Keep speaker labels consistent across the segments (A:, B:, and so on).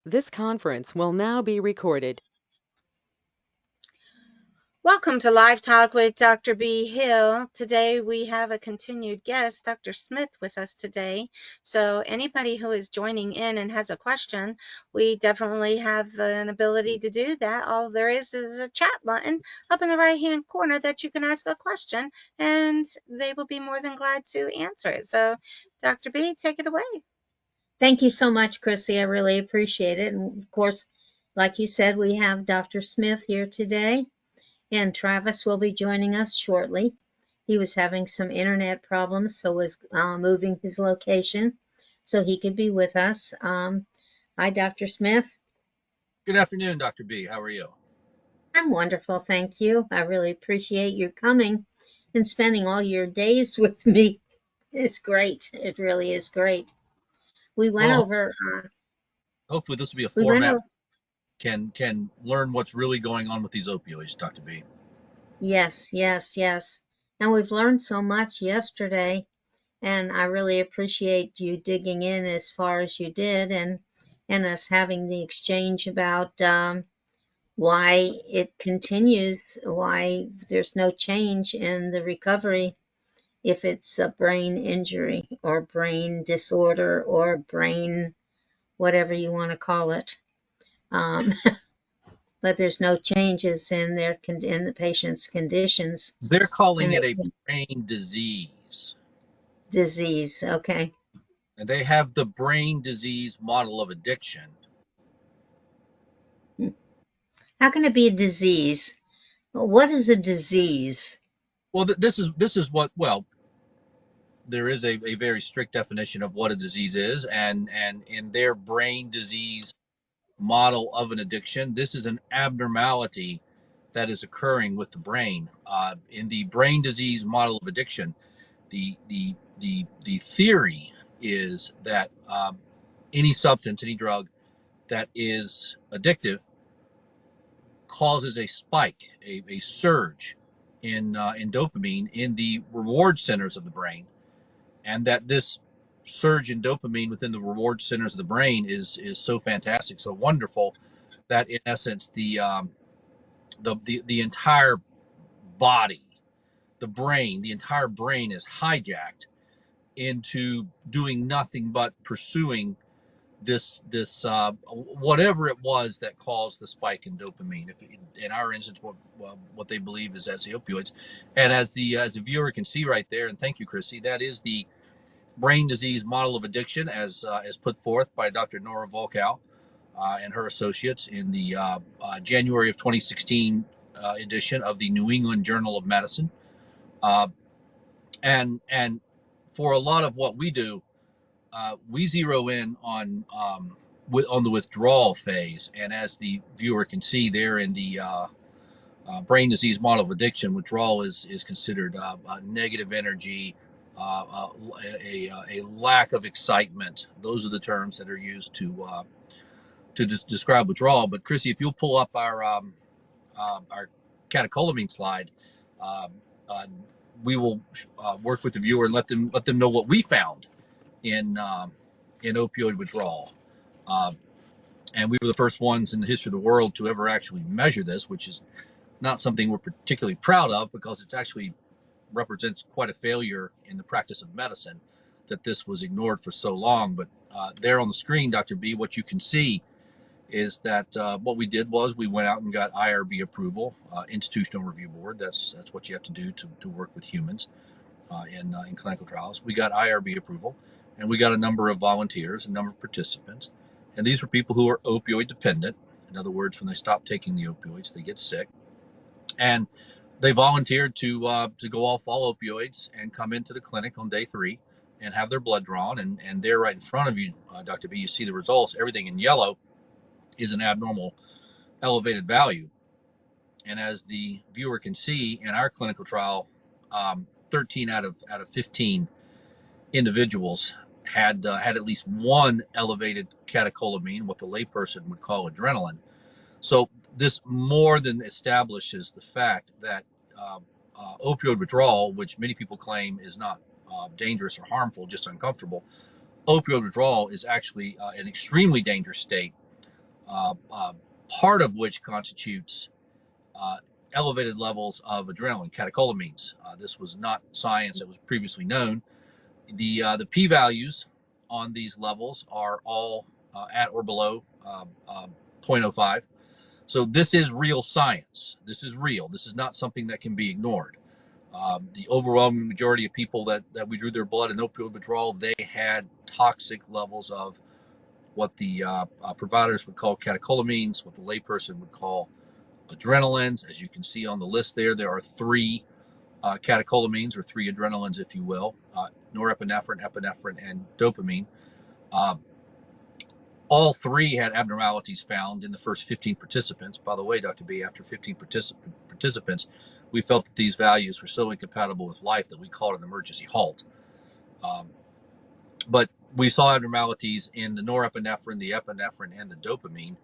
A: This conference will now be recorded.
B: Welcome to Live Talk with Dr. B. Hill. Today we have a continued guest, Dr. Smith, with us today. So anybody who is joining in and has a question, we definitely have an ability to do that. All there is a chat button up in the right-hand corner that you can ask a question, and they will be more than glad to answer it. So Dr. B, take it away.
C: Thank you so much, Chrissy. I really appreciate it. And of course, like you said, we have Dr. Smith here today, and Travis will be joining us shortly. He was having some internet problems, so was moving his location so he could be with us. Hi, Dr. Smith.
D: Good afternoon, Dr. B. How are you?
C: I'm wonderful, thank you. I really appreciate you coming and spending all your days with me. It's great. It really is great. We went
D: Well,
C: over.
D: hopefully this will be a
C: We went
D: format
C: over.
D: can learn what's really going on with these opioids, Dr. B.
C: Yes, yes, yes. And we've learned so much yesterday, and I really appreciate you digging in as far as you did, and us having the exchange about why it continues, why there's no change in the recovery if it's a brain injury or brain disorder or brain whatever you want to call it. Um, but there's no changes in in the patient's conditions
D: They're calling
C: and
D: it a brain disease,
C: disease. Okay.
D: and they have the brain disease model of addiction.
C: How can it be a disease? What is a disease?
D: Well, this is what there is a very strict definition of what a disease is, and in their brain disease model of an addiction, this is an abnormality that is occurring with the brain. In the brain disease model of addiction, the theory is that any substance, any drug that is addictive causes a spike, a surge in dopamine in the reward centers of the brain, and that this surge in dopamine within the reward centers of the brain is so fantastic, so wonderful, that in essence the entire body, the entire brain is hijacked into doing nothing but pursuing this whatever it was that caused the spike in dopamine. If in our instance, what they believe is as the opioids, and as the viewer can see right there, and thank you, Chrissy, that is the brain disease model of addiction as put forth by Dr. Nora Volkow and her associates in the January of 2016 edition of the New England Journal of Medicine. Uh, and for a lot of what we do, we zero in on the withdrawal phase, and as the viewer can see there in the brain disease model of addiction, withdrawal is considered negative energy, a lack of excitement. Those are the terms that are used to describe withdrawal. But Chrissy, if you'll pull up our catecholamine slide, uh, uh, we will work with the viewer and let them know what we found in in opioid withdrawal. Uh, and we were the first ones in the history of the world to ever actually measure this, which is not something we're particularly proud of because it's actually represents quite a failure in the practice of medicine that this was ignored for so long. But there on the screen, Dr. B, what you can see is that what we did was we went out and got IRB approval, Institutional Review Board. That's what you have to do to work with humans in clinical trials. We got IRB approval, and we got a number of volunteers, a number of participants, and these were people who are opioid dependent. In other words, when they stop taking the opioids, they get sick, and they volunteered to go off all opioids and come into the clinic on day 3 and have their blood drawn. And there, right in front of you, Dr. B, you see the results. Everything in yellow is an abnormal elevated value. And as the viewer can see in our clinical trial, 13 out of 15 individuals had at least one elevated catecholamine, what the layperson would call adrenaline. So this more than establishes the fact that uh, opioid withdrawal, which many people claim is not dangerous or harmful, just uncomfortable, opioid withdrawal is actually an extremely dangerous state part of which constitutes elevated levels of adrenaline, catecholamines. This was not science that was previously known. The p-values on these levels are all at or below 0.05. So this is real science. This is real. This is not something that can be ignored. The overwhelming majority of people that we drew their blood in opioid withdrawal, they had toxic levels of what the providers would call catecholamines, what the layperson would call adrenalines. As you can see on the list there are three catecholamines, or three adrenalines, if you will, norepinephrine, epinephrine, and dopamine. All three had abnormalities found in the first 15 participants. By the way, Dr. B, after 15 participants, we felt that these values were so incompatible with life that we called an emergency halt. But we saw abnormalities in the norepinephrine, the epinephrine, and the dopamine.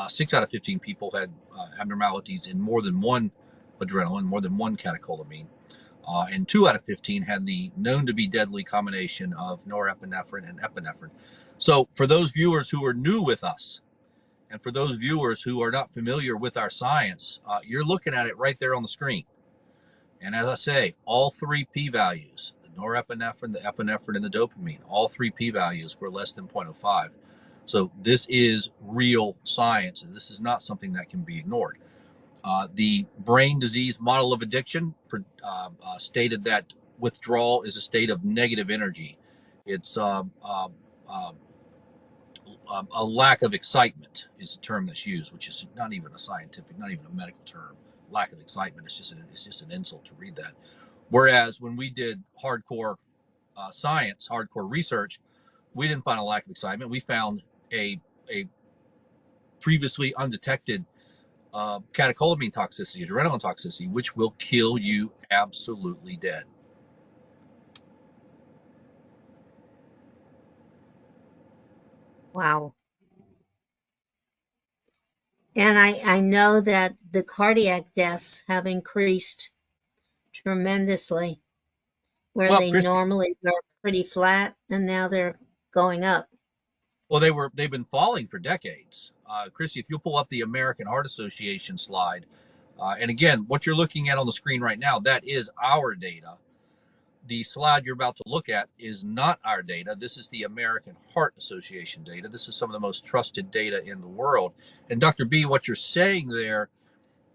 D: 6 out of 15 people had abnormalities in more than one adrenaline, more than one catecholamine. And 2 out of 15 had the known to be deadly combination of norepinephrine and epinephrine. So for those viewers who are new with us, and for those viewers who are not familiar with our science, you're looking at it right there on the screen. And as I say, all three p-values, the norepinephrine, the epinephrine, and the dopamine, all three p-values were less than 0.05. So this is real science, and this is not something that can be ignored. The brain disease model of addiction stated that withdrawal is a state of negative energy. It's a lack of excitement is the term that's used, which is not even a scientific, not even a medical term. Lack of excitement. It's just an insult to read that. Whereas when we did hardcore science, hardcore research, we didn't find a lack of excitement. We found a previously undetected catecholamine toxicity, adrenaline toxicity, which will kill you absolutely dead.
C: Wow. And I know that the cardiac deaths have increased tremendously, where
D: Well,
C: they
D: Chris,
C: normally were pretty flat and now they're going up.
D: well, they've been falling for decades. Chrissy, if you'll pull up the American Heart Association slide, and again, what you're looking at on the screen right now, that is our data. The slide you're about to look at is not our data. This is the American Heart Association data. This is some of the most trusted data in the world. And Dr. B, what you're saying there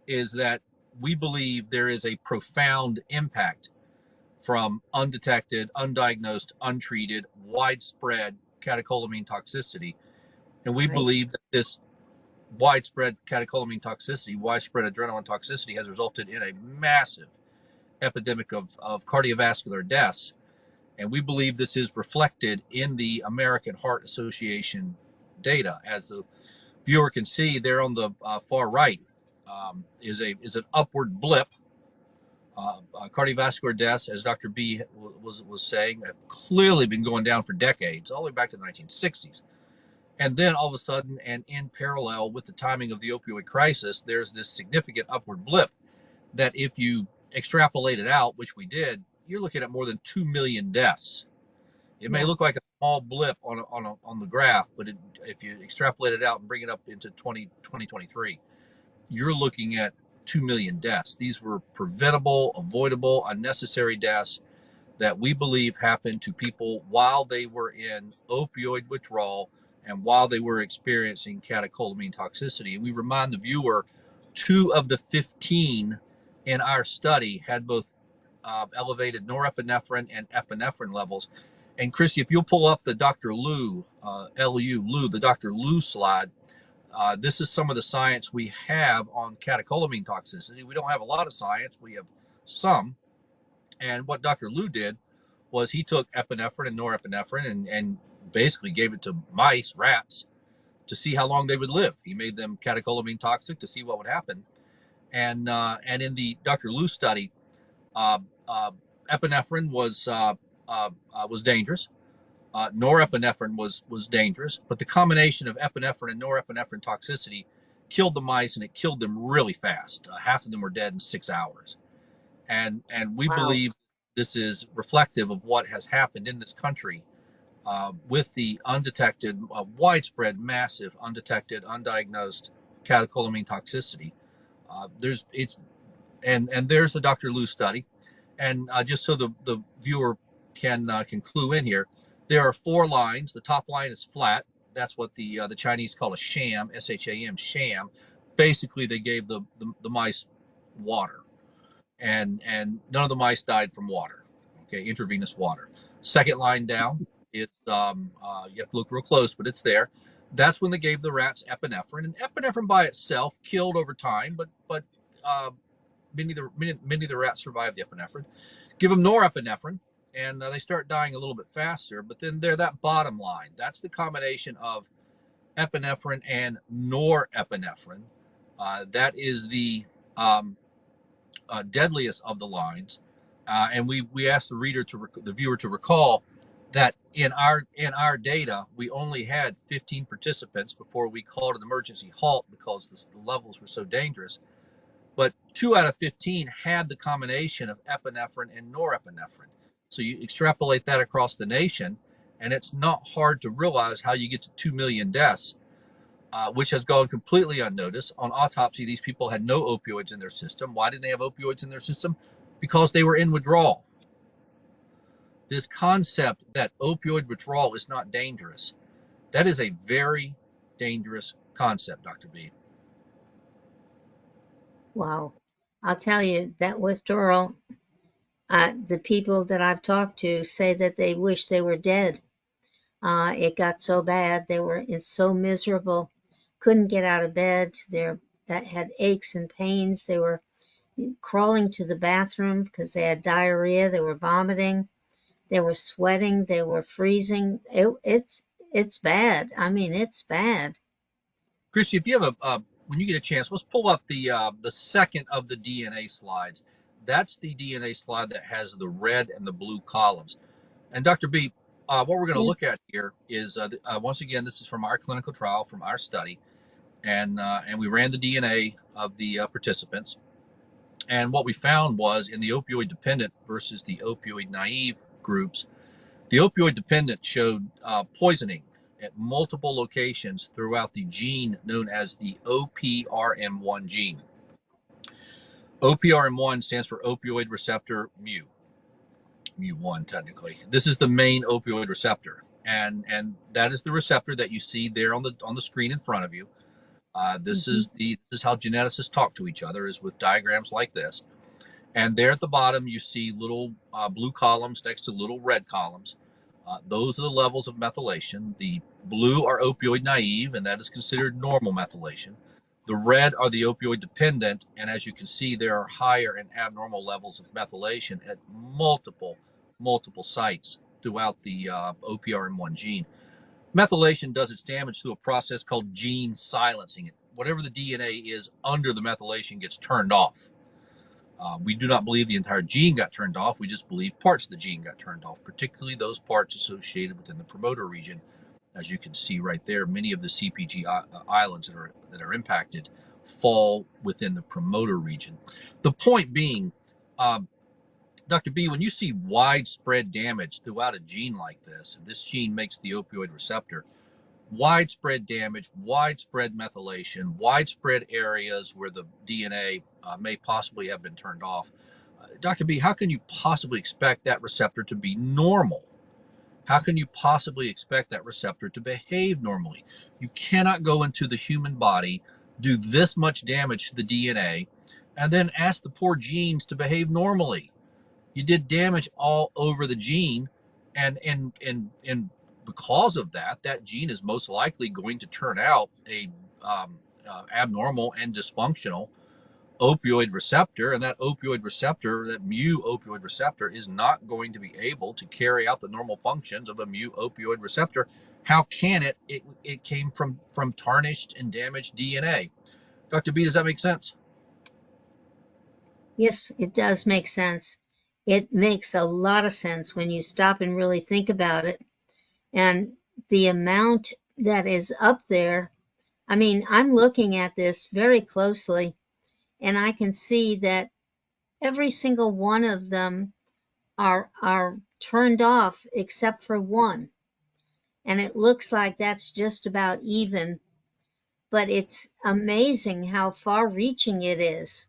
D: is that we believe there is a profound impact from undetected, undiagnosed, untreated, widespread catecholamine toxicity. And we
C: Right.
D: believe that this widespread catecholamine toxicity, widespread adrenaline toxicity, has resulted in a massive epidemic of cardiovascular deaths. And we believe this is reflected in the American Heart Association data. As the viewer can see there on the far right is an upward blip. Cardiovascular deaths, as Dr. B was saying, have clearly been going down for decades, all the way back to the 1960s. And then all of a sudden, and in parallel with the timing of the opioid crisis, there's this significant upward blip that if you extrapolate it out, which we did, you're looking at more than 2 million deaths. It may look like a small blip on the graph, but if you extrapolate it out and bring it up into 2023, you're looking at 2 million deaths. These were preventable, avoidable, unnecessary deaths that we believe happened to people while they were in opioid withdrawal and while they were experiencing catecholamine toxicity. And we remind the viewer, 2 of the 15 in our study had both elevated norepinephrine and epinephrine levels. And Chrissy, if you'll pull up the Dr. Liu, the Dr. Liu slide, this is some of the science we have on catecholamine toxicity. We don't have a lot of science, we have some. And what Dr. Liu did was he took epinephrine and norepinephrine and basically gave it to mice, rats, to see how long they would live. He made them catecholamine toxic to see what would happen. And in the Dr. Liu study, epinephrine was dangerous. Norepinephrine was dangerous, but the combination of epinephrine and norepinephrine toxicity killed the mice, and it killed them really fast. Half of them were dead in 6 hours. And we
C: Wow.
D: believe this is reflective of what has happened in this country with the undetected, widespread, massive, undetected, undiagnosed catecholamine toxicity. There's the Dr. Liu study, and just so the viewer can clue in here, there are 4 lines. The top line is flat. That's what the Chinese call a sham, sham, sham. Basically, they gave the mice water, and none of the mice died from water. Okay, intravenous water. Second line down, it's you have to look real close, but it's there. That's when they gave the rats epinephrine, and epinephrine by itself killed over time, but uh, many of the rats survived the epinephrine. Give them norepinephrine, and they start dying a little bit faster. But then that bottom line, that's the combination of epinephrine and norepinephrine. That is the um, deadliest of the lines. And we asked the viewer to recall that in our data, we only had 15 participants before we called an emergency halt because the levels were so dangerous. But 2 out of 15 had the combination of epinephrine and norepinephrine. So you extrapolate that across the nation, and it's not hard to realize how you get to 2 million deaths, which has gone completely unnoticed. On autopsy, these people had no opioids in their system. Why didn't they have opioids in their system? Because they were in withdrawal. This concept that opioid withdrawal is not dangerous, that is a very dangerous concept, Dr. B.
C: Wow. I'll tell you that withdrawal, the people that I've talked to say that they wish they were dead. It got so bad. They were so miserable, couldn't get out of bed. They had aches and pains. They were crawling to the bathroom because they had diarrhea. They were vomiting. They were sweating. They were freezing. It's bad. I mean, it's bad.
D: Christy, if you have when you get a chance, let's pull up the second of the DNA slides. That's the DNA slide that has the red and the blue columns. And Dr. B, what we're going to look at here is once again, this is from our clinical trial, from our study, and we ran the DNA of the participants. And what we found was in the opioid dependent versus the opioid naive groups, the opioid dependent showed poisoning at multiple locations throughout the gene known as the OPRM1 gene. OPRM1 stands for opioid receptor mu1 technically. This is the main opioid receptor, and that is the receptor that you see there on the screen in front of you. This is how geneticists talk to each other, is with diagrams like this. And there at the bottom, you see little blue columns next to little red columns. Those are the levels of methylation. The blue are opioid naive, and that is considered normal methylation. The red are the opioid dependent, and as you can see, there are higher and abnormal levels of methylation at multiple sites throughout the OPRM1 gene. Methylation does its damage through a process called gene silencing. Whatever the DNA is under the methylation gets turned off. We do not believe the entire gene got turned off. We just believe parts of the gene got turned off, particularly those parts associated within the promoter region. As you can see right there, many of the CPG islands that are impacted fall within the promoter region. The point being, Dr. B, when you see widespread damage throughout a gene like this, and this gene makes the opioid receptor, widespread damage, widespread methylation, widespread areas where the DNA may possibly have been turned off. Dr. B, how can you possibly expect that receptor to be normal? How can you possibly expect that receptor to behave normally? You cannot go into the human body, do this much damage to the DNA, and then ask the poor genes to behave normally. You did damage all over the gene, and because of that, that gene is most likely going to turn out a abnormal and dysfunctional opioid receptor, and that opioid receptor, that mu opioid receptor, is not going to be able to carry out the normal functions of a mu opioid receptor. How can it? It came from tarnished and damaged DNA. Dr. B, does that make sense?
C: Yes, it does make sense. It makes a lot of sense when you stop and really think about it. And the amount that is up there, I mean, I'm looking at this very closely, and I can see that every single one of them are turned off except for one. and it looks like that's just about even, but it's amazing how far reaching it is.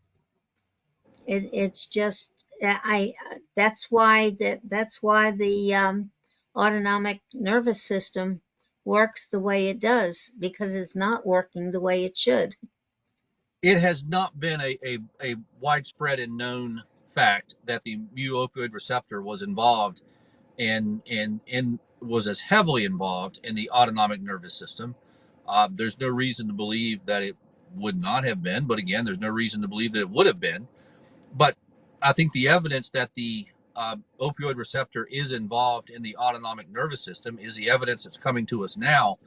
C: It's just I that's why the autonomic nervous system works the way it does, because it's not working the way it should.
D: It has not been a widespread and known fact that the mu opioid receptor was involved and was as heavily involved in the autonomic nervous system. There's no reason to believe that it would not have been, but again, there's no reason to believe that it would have been. But I think the evidence that the opioid receptor is involved in the autonomic nervous system is the evidence that's coming to us now,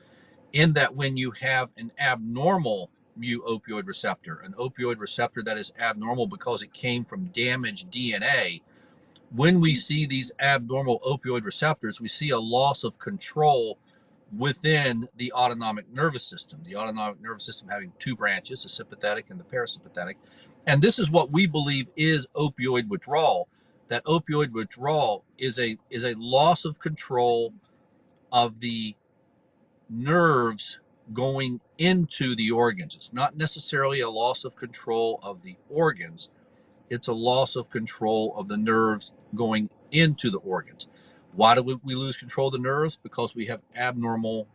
D: in that when you have an abnormal mu opioid receptor, an opioid receptor that is abnormal because it came from damaged DNA, when we see these abnormal opioid receptors, we see a loss of control within the autonomic nervous system. The autonomic nervous system having two branches, the sympathetic and the parasympathetic. And this is what we believe is opioid withdrawal. That opioid withdrawal is a loss of control of the nerves going into the organs. It's not necessarily a loss of control of the organs, it's a loss of control of the nerves going into the organs. Why do we lose control of the nerves? Because we have abnormal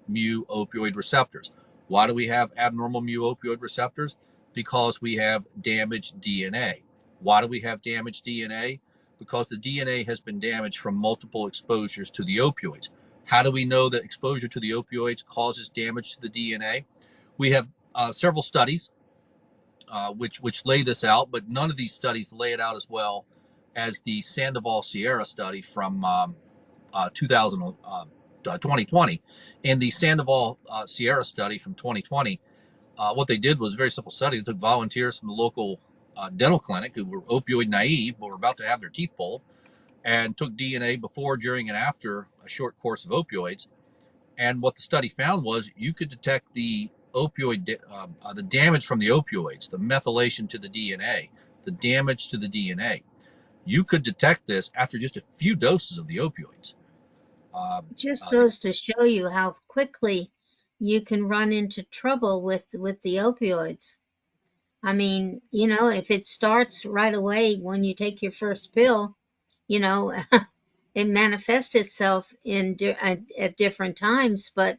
D: mu opioid receptors. Why do we have abnormal mu opioid receptors? Because we have damaged DNA. Why do we have damaged DNA? Because the DNA has been damaged from multiple exposures to the opioids. How do we know that exposure to the opioids causes damage to the DNA? We have several studies which lay this out, but none of these studies lay it out as well as the Sandoval Sierra study from 2020. And the Sandoval Sierra study from 2020, what they did was a very simple study. They took volunteers from the local dental clinic who were opioid naive but were about to have their teeth pulled, and took DNA before, during, and after a short course of opioids. And what the study found was you could detect the the damage from the opioids, the methylation to the DNA, the damage to the DNA. You could detect this after just a few doses of the opioids.
C: It just goes to show you how quickly you can run into trouble with the opioids. I mean, if it starts right away when you take your first pill, you know, it manifests itself at different times, but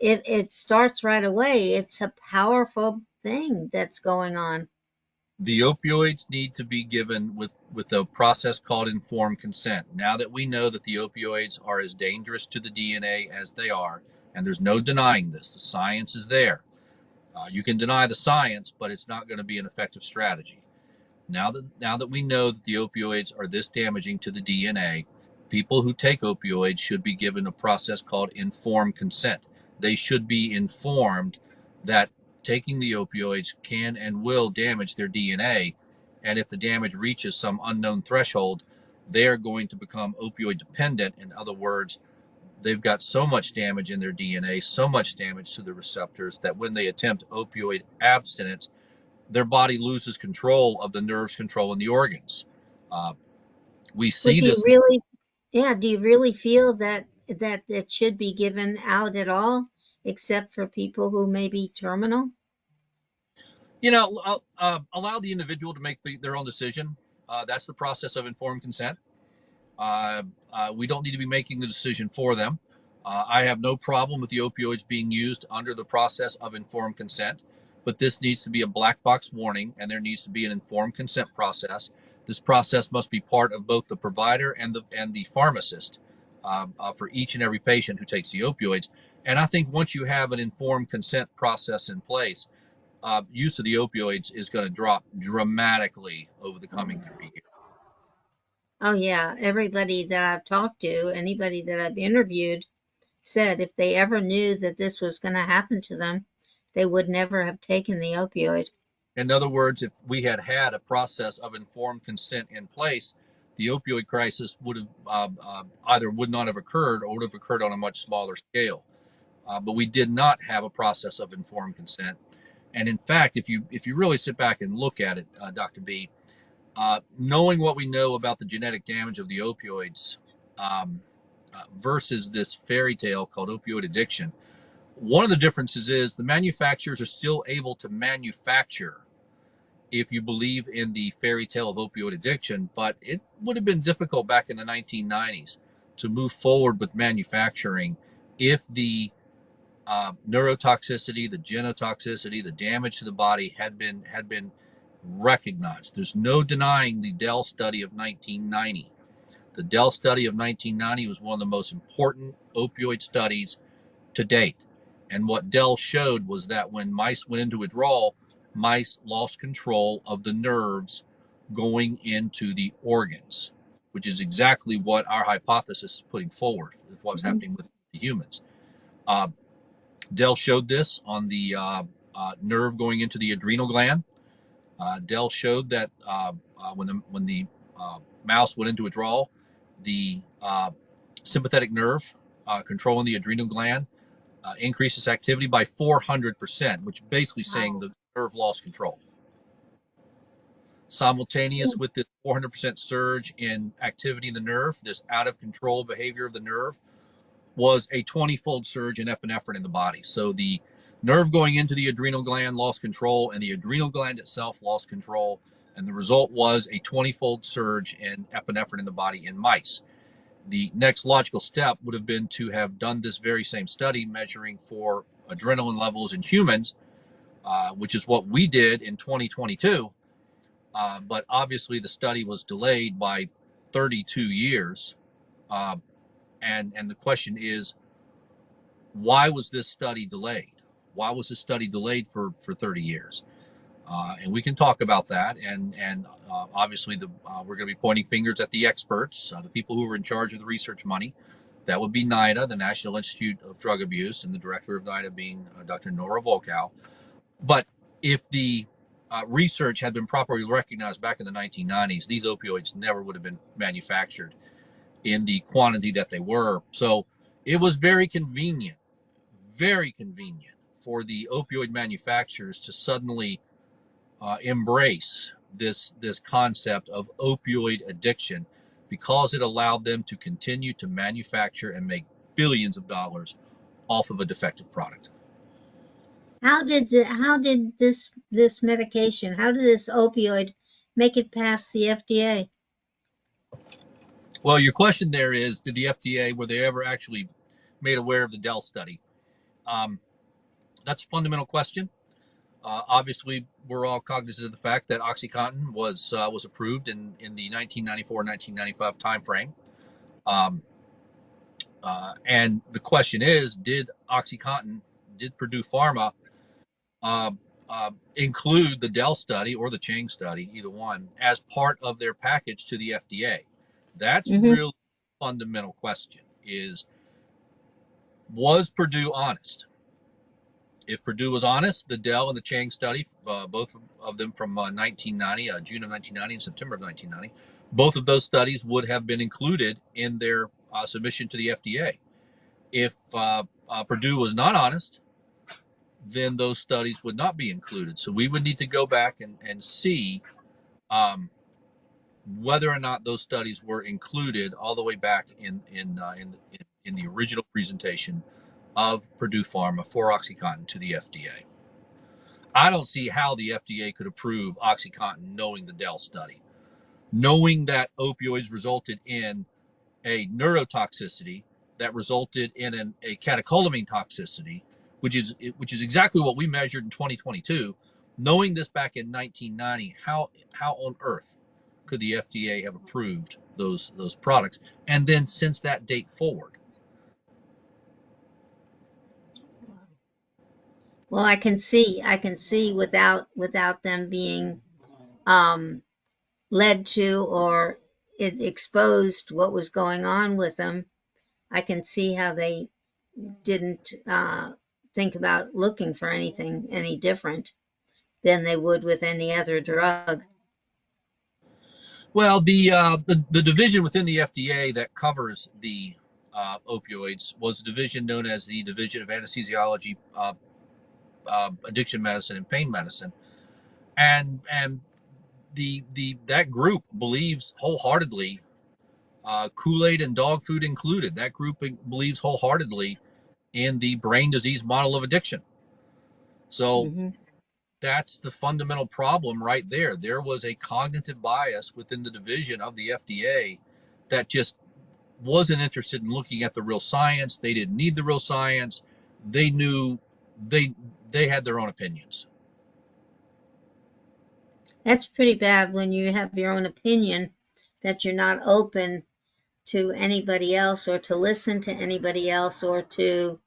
C: if it starts right away, it's a powerful thing that's going on.
D: The opioids need to be given with a process called informed consent. Now that we know that the opioids are as dangerous to the DNA as they are, and there's no denying this, the science is there. You can deny the science, but it's not going to be an effective strategy. Now that we know that the opioids are this damaging to the DNA, people who take opioids should be given a process called informed consent. They should be informed that taking the opioids can and will damage their DNA, and if the damage reaches some unknown threshold, they're going to become opioid dependent. In other words, they've got so much damage in their DNA, so much damage to the receptors, that when they attempt opioid abstinence, their body loses control of the nerves controlling the organs. Uh, we
C: But
D: see this.
C: do you really feel that it should be given out at all, except for people who may be terminal?
D: Allow the individual to make their own decision. That's the process of informed consent. We don't need to be making the decision for them. I have no problem with the opioids being used under the process of informed consent, but this needs to be a black box warning, and there needs to be an informed consent process. This process must be part of both the provider and the pharmacist for each and every patient who takes the opioids. And I think once you have an informed consent process in place, use of the opioids is going to drop dramatically over the coming 3 years.
C: Oh yeah, everybody that I've talked to, anybody that I've interviewed, said if they ever knew that this was going to happen to them, they would never have taken the opioid.
D: In other words, if we had had a process of informed consent in place, the opioid crisis would have either would not have occurred or would have occurred on a much smaller scale. But we did not have a process of informed consent. And in fact, if you really sit back and look at it, Dr. B, knowing what we know about the genetic damage of the opioids, versus this fairy tale called opioid addiction. One of the differences is the manufacturers are still able to manufacture, if you believe in the fairy tale of opioid addiction, but it would have been difficult back in the 1990s to move forward with manufacturing if the neurotoxicity, the genotoxicity, the damage to the body had been recognized. There's no denying the Dell study of 1990. The Dell study of 1990 was one of the most important opioid studies to date. And what Dell showed was that when mice went into withdrawal, mice lost control of the nerves going into the organs, which is exactly what our hypothesis is putting forward, is what's happening with the humans. Dell showed this on the nerve going into the adrenal gland. Dell showed that when the mouse went into withdrawal, the sympathetic nerve controlling the adrenal gland increases activity by 400%, which basically saying the nerve lost control. Simultaneous with this 400% surge in activity in the nerve, this out of control behavior of the nerve, was a 20-fold surge in epinephrine in the body. So the nerve going into the adrenal gland lost control, and the adrenal gland itself lost control, and the result was a 20-fold surge in epinephrine in the body in mice. The next logical step would have been to have done this very same study measuring for adrenaline levels in humans, which is what we did in 2022. But obviously the study was delayed by 32 years. And the question is, why was this study delayed? Why was this study delayed for 30 years? And we can talk about that. And obviously, we're going to be pointing fingers at the experts, the people who are in charge of the research money. That would be NIDA, the National Institute of Drug Abuse, and the director of NIDA being Dr. Nora Volkow. But if the research had been properly recognized back in the 1990s, these opioids never would have been manufactured in the quantity that they were. So it was very convenient for the opioid manufacturers to suddenly embrace this concept of opioid addiction, because it allowed them to continue to manufacture and make billions of dollars off of a defective product.
C: How did this medication, how did this opioid make it past the FDA?
D: Well, your question there is, did the FDA, were they ever actually made aware of the Dell study? That's a fundamental question. Obviously, we're all cognizant of the fact that OxyContin was approved in the 1994-1995 timeframe. And the question is, did Purdue Pharma include the Dell study or the Chang study, either one, as part of their package to the FDA? That's really a fundamental question, is, was Purdue honest? If Purdue was honest, the Dell and the Chang study, both of them from 1990, June of 1990 and September of 1990, both of those studies would have been included in their submission to the FDA. If Purdue was not honest, then those studies would not be included. So we would need to go back and see whether or not those studies were included all the way back in the original presentation of Purdue Pharma for OxyContin to the FDA. I don't see how the FDA could approve OxyContin knowing the Dell study, knowing that opioids resulted in a neurotoxicity that resulted in a catecholamine toxicity, which is exactly what we measured in 2022. Knowing this back in 1990, how on earth could the FDA have approved those products? And then since that date forward.
C: Well, I can see without them being led to, or it exposed what was going on with them. I can see how they didn't think about looking for anything any different than they would with any other drug.
D: Well, the division within the FDA that covers the opioids was a division known as the Division of Anesthesiology, Addiction Medicine, and Pain Medicine, and that group believes wholeheartedly Kool-Aid and dog food included. That group believes wholeheartedly in the brain disease model of addiction. So
C: Hmm.
D: that's the fundamental problem right there. There was a cognitive bias within the division of the FDA that just wasn't interested in looking at the real science. They didn't need the real science. They knew they they had their own opinions.
C: That's pretty bad when you have your own opinion that you're not open to anybody else or to listen to anybody else or to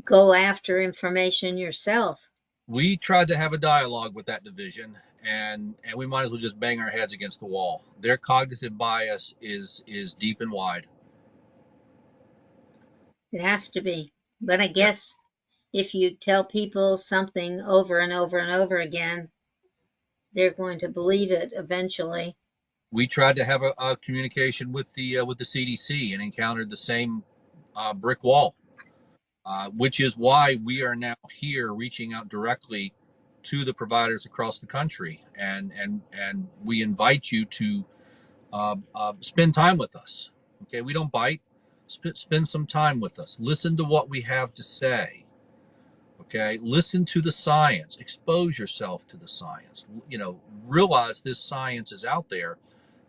C: go after information yourself.
D: We tried to have a dialogue with that division, and we might as well just bang our heads against the wall. Their cognitive bias is deep and wide.
C: It has to be. But I
D: Yep.
C: guess if you tell people something over and over and over again, they're going to believe it eventually.
D: We tried to have a communication with the CDC and encountered the same brick wall, which is why we are now here reaching out directly to the providers across the country, and we invite you to spend time with us. Okay, we don't bite. Spend some time with us. Listen to what we have to say. Okay, listen to the science. Expose yourself to the science. Realize this science is out there,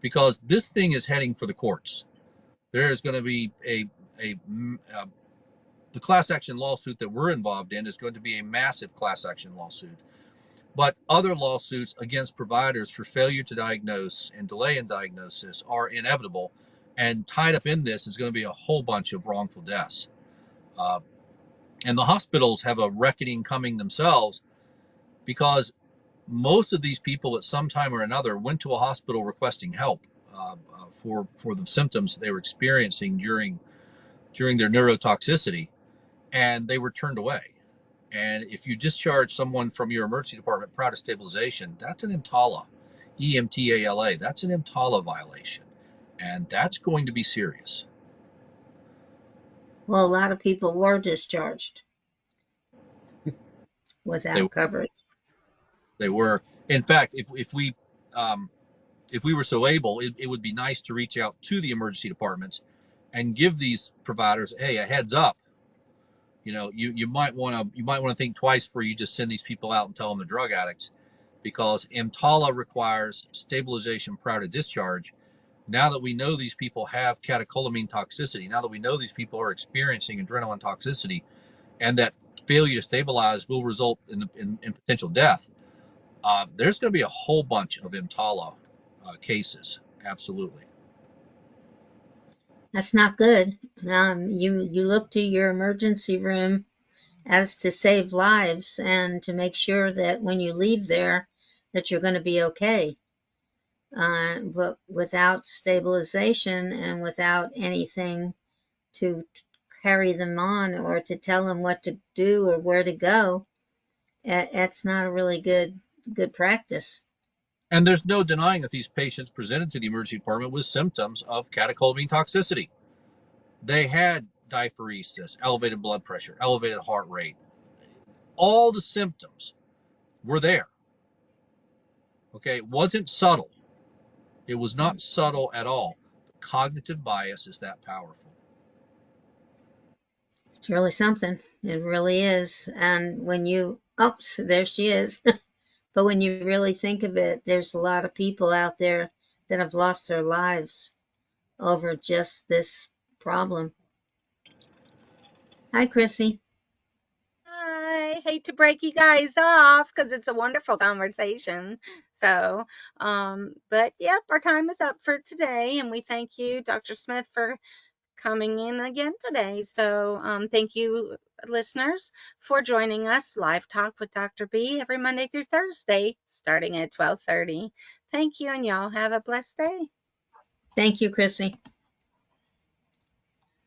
D: because this thing is heading for the courts. There is going to be a the class action lawsuit that we're involved in is going to be a massive class action lawsuit. But other lawsuits against providers for failure to diagnose and delay in diagnosis are inevitable. And tied up in this is going to be a whole bunch of wrongful deaths. Uh, and the hospitals have a reckoning coming themselves, because most of these people at some time or another went to a hospital requesting help for the symptoms they were experiencing during their neurotoxicity, and they were turned away. And if you discharge someone from your emergency department prior to stabilization, that's an EMTALA, EMTALA. That's an EMTALA violation, and that's going to be serious.
C: Well, a lot of people were discharged
D: They
C: without coverage.
D: they were. In fact, um, if we were so able, it would be nice to reach out to the emergency departments and give these providers, hey, a heads up. You might want to think twice before you just send these people out and tell them they're drug addicts, because EMTALA requires stabilization prior to discharge. Now that we know these people have catecholamine toxicity, now that we know these people are experiencing adrenaline toxicity, and that failure to stabilize will result in potential death, there's going to be a whole bunch of EMTALA cases. Absolutely.
C: That's not good. You look to your emergency room as to save lives and to make sure that when you leave there that you're going to be okay. But without stabilization and without anything to carry them on or to tell them what to do or where to go, it's not a really good practice.
D: And there's no denying that these patients presented to the emergency department with symptoms of catecholamine toxicity. They had diaphoresis, elevated blood pressure, elevated heart rate. All the symptoms were there. Okay, it wasn't subtle. It was not subtle at all. Cognitive bias is that powerful.
C: It's really something. It really is. And when oops, there she is. But when you really think of it, there's a lot of people out there that have lost their lives over just this problem. Hi, Chrissy.
B: I hate to break you guys off because it's a wonderful conversation. So, but yep, our time is up for today, and we thank you, Dr. Smith, for coming in again today. So, thank you, listeners, for joining us. Live Talk with Dr. B every Monday through Thursday, starting at 12:30. Thank you, and y'all have a blessed day.
C: Thank you, Chrissy.